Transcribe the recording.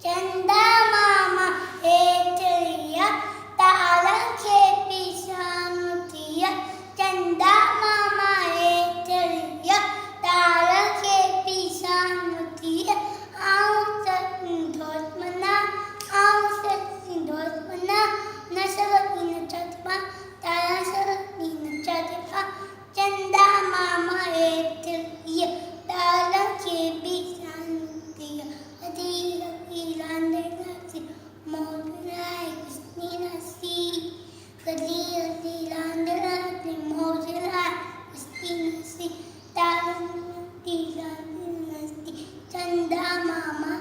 चंदा मामा हेठ लिया तारा के पिसानुतिया चंदा मामा हेठ लिया तारा के पिसानुतिया आओ संतोष मना नशर इन चतपा तारा सर इन चतपा चंदा मामा हेठ लिया तारा के पिसानुतिया चंदा मामा